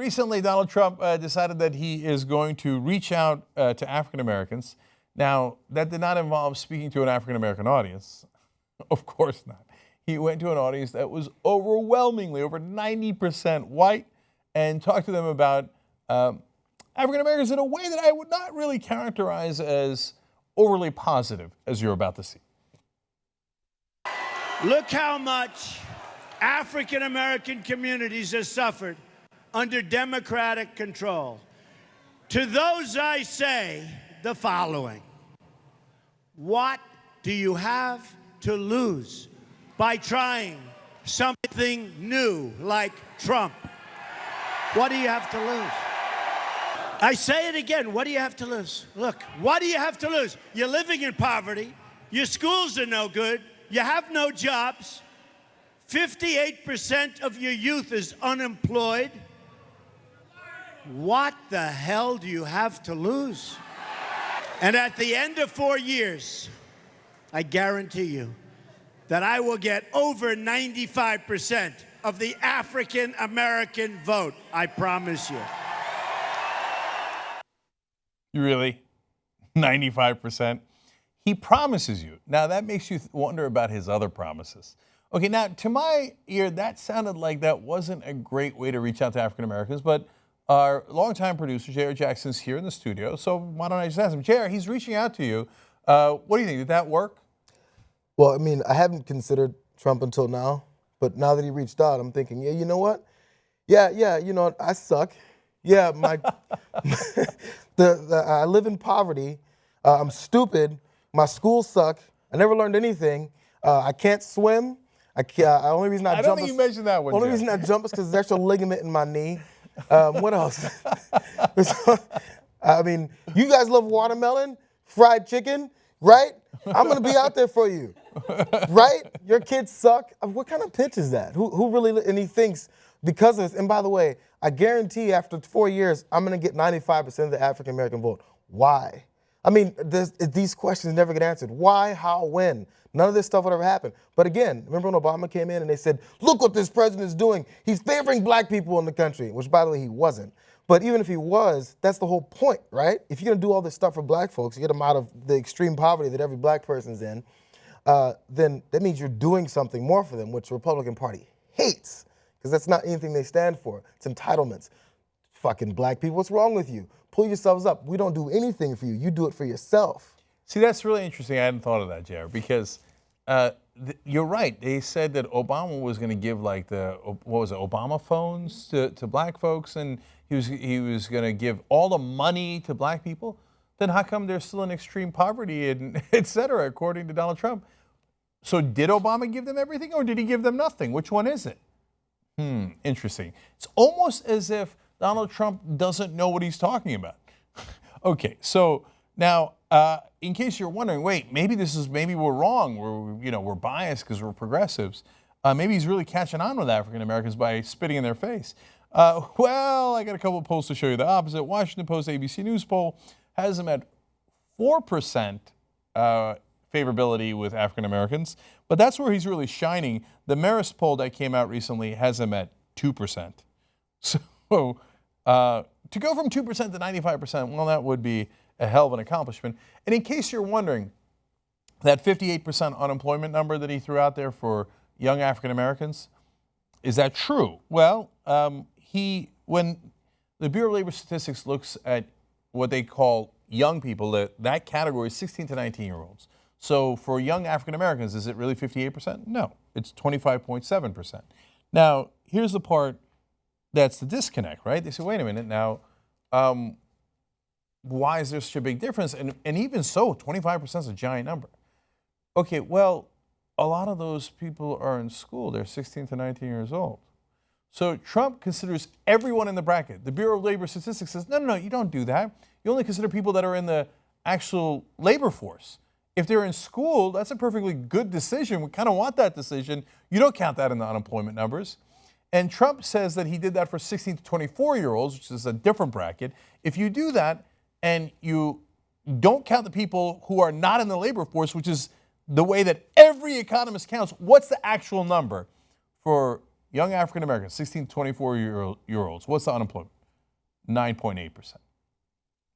recently Donald Trump decided that he is going to reach out to African Americans. Now, that did not involve speaking to an African American audience. Of course not. He went to an audience that was overwhelmingly, over 90% white, and talked to them about African Americans in a way that I would not really characterize as overly positive, as you're about to see. Look how much African American communities have suffered under Democratic control. To those I say the following: what do you have to lose by trying something new like Trump? What do you have to lose? I say it again, what do you have to lose? Look, what do you have to lose? You're living in poverty, your schools are no good, you have no jobs, 58% of your youth is unemployed. What the hell do you have to lose? And at the end of 4 years, I guarantee you that I will get over 95% of the African American vote. I promise you. You really? 95%? He promises you. Now that makes you wonder about his other promises. Okay, now to my ear, that sounded like that wasn't a great way to reach out to African Americans, but our longtime producer, J.R. Jackson's here in the studio, so why don't I just ask him? J.R., he's reaching out to you. What do you think? Did that work? Well, I mean, I haven't considered Trump until now, but now that he reached out, I'm thinking, yeah, you know what? Yeah, you know, I suck. Yeah, I live in poverty. I'm stupid. My schools suck. I never learned anything. I can't swim. Only reason I don't think you mentioned that one. Only reason I jump is because there's a ligament in my knee. What else? I mean, you guys love watermelon, fried chicken, right? I'm gonna be out there for you, right? Your kids suck. What kind of pitch is that? Who really? And he thinks because of this. And by the way, I guarantee after 4 years, I'm gonna get 95% of the African American vote. Why? I mean, these questions never get answered. Why? How? When? None of this stuff would ever happen. But again, remember when Obama came in and they said, look what this president is doing. He's favoring black people in the country, which by the way, he wasn't. But even if he was, that's the whole point, right? If you're gonna do all this stuff for black folks, you get them out of the extreme poverty that every black person's in, then that means you're doing something more for them, which the Republican Party hates, because that's not anything they stand for. It's entitlements. Fucking black people, what's wrong with you? Pull yourselves up. We don't do anything for you. You do it for yourself. See, that's really interesting. I hadn't thought of that, Jared, because you're right. They said that Obama was going to give like Obama phones to black folks, and he was going to give all the money to black people. Then how come they're still in extreme poverty and et cetera, according to Donald Trump? So did Obama give them everything, or did he give them nothing? Which one is it? Interesting. It's almost as if Donald Trump doesn't know what he's talking about. Okay, so now, in case you're wondering, wait, maybe we're wrong. We're biased because we're progressives. Maybe he's really catching on with African Americans by spitting in their face. Well, I got a couple of polls to show you the opposite. Washington Post ABC News poll has him at 4% favorability with African Americans, but that's where he's really shining. The Marist poll that came out recently has him at 2%. So to go from 2% to 95%, well, that would be a hell of an accomplishment. And in case you're wondering, that 58% unemployment number that he threw out there for young African Americans, is that true? Well, when the Bureau of Labor Statistics looks at what they call young people, that category is 16 to 19-year-olds. So for young African Americans, is it really 58%? No, it's 25.7%. Now, here's the part that's the disconnect, right? They say, wait a minute, now, why is there such a big difference? And even so, 25% is a giant number. Okay, well, a lot of those people are in school. They're 16 to 19 years old. So Trump considers everyone in the bracket. The Bureau of Labor Statistics says, no, you don't do that. You only consider people that are in the actual labor force. If they're in school, that's a perfectly good decision. We kind of want that decision. You don't count that in the unemployment numbers. And Trump says that he did that for 16 to 24-year-olds, which is a different bracket. If you do that and you don't count the people who are not in the labor force, which is the way that every economist counts, what's the actual number for young African Americans, 16 to 24-year-olds? What's the unemployment? 9.8%.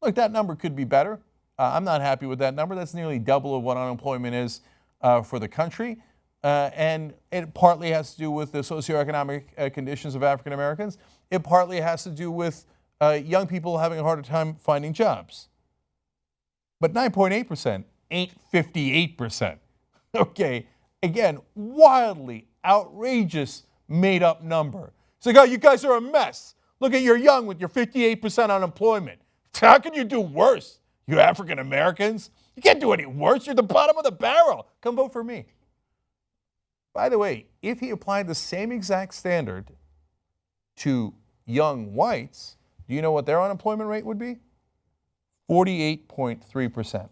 Look, that number could be better. I'm not happy with that number. That's nearly double of what unemployment is for the country. And it partly has to do with the socioeconomic conditions of African Americans. It partly has to do with young people having a harder time finding jobs. But 9.8% ain't 58%. Okay, again, wildly outrageous made up number. It's like, oh, you guys are a mess. Look at you're young with your 58% unemployment. How can you do worse, you African Americans? You can't do any worse. You're the bottom of the barrel. Come vote for me. By the way, if he applied the same exact standard to young whites, do you know what their unemployment rate would be? 48.3%.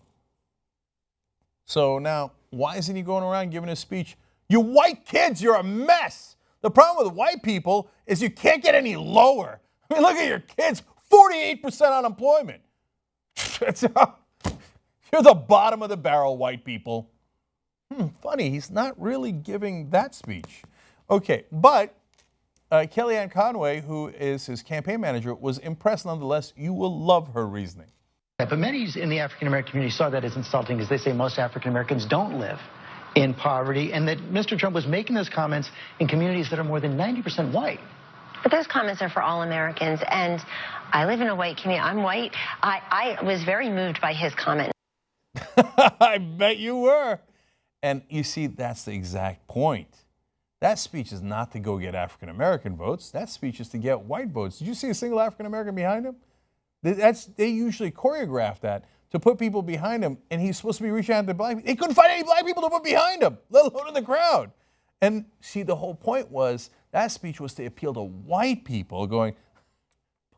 So now, why isn't he going around giving a speech? You white kids, you're a mess. The problem with white people is you can't get any lower. I mean, look at your kids, 48% unemployment. You're the bottom of the barrel, white people. Funny, he's not really giving that speech. Okay, but Kellyanne Conway, who is his campaign manager, was impressed nonetheless. You will love her reasoning. But many in the African-American community saw that as insulting, because they say most African-Americans don't live in poverty, and that Mr. Trump was making those comments in communities that are more than 90% white. But those comments are for all Americans, and I live in a white community. I'm white. I was very moved by his comment. I bet you were. And you see, that's the exact point. That speech is not to go get African-American votes. That speech is to get white votes. Did you see a single African-American behind him? They usually choreograph that to put people behind him, and he's supposed to be reaching out to black people. He couldn't find any black people to put behind him, let alone in the crowd. And see, the whole point was that speech was to appeal to white people going,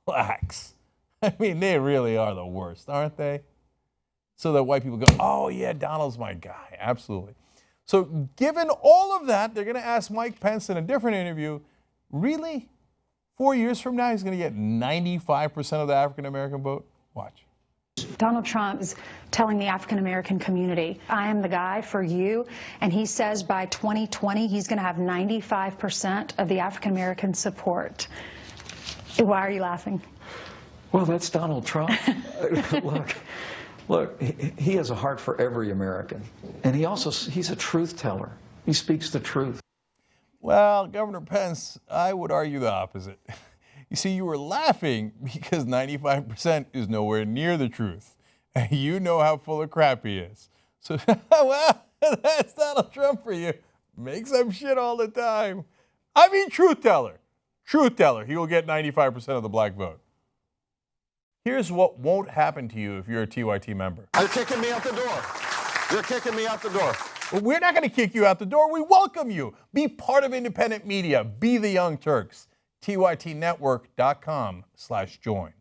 blacks. I mean, they really are the worst, aren't they? So that white people go, oh yeah, Donald's my guy, absolutely. So given all of that, they're going to ask Mike Pence in a different interview, really? 4 years from now, he's going to get 95% of the African-American vote? Watch. Donald Trump is telling the African-American community, I am the guy for you. And he says by 2020, he's going to have 95% of the African-American support. Why are you laughing? Well, that's Donald Trump. Look, he has a heart for every American. And he's a truth teller. He speaks the truth. Well, Governor Pence, I would argue the opposite. You see, you were laughing because 95% is nowhere near the truth. And you know how full of crap he is. So, well, that's Donald Trump for you. Makes up shit all the time. I mean, truth teller. Truth teller. He will get 95% of the black vote. Here's what won't happen to you if you're a TYT member. You're kicking me out the door. You're kicking me out the door. Well, we're not going to kick you out the door. We welcome you. Be part of independent media. Be the Young Turks. TYTnetwork.com/join.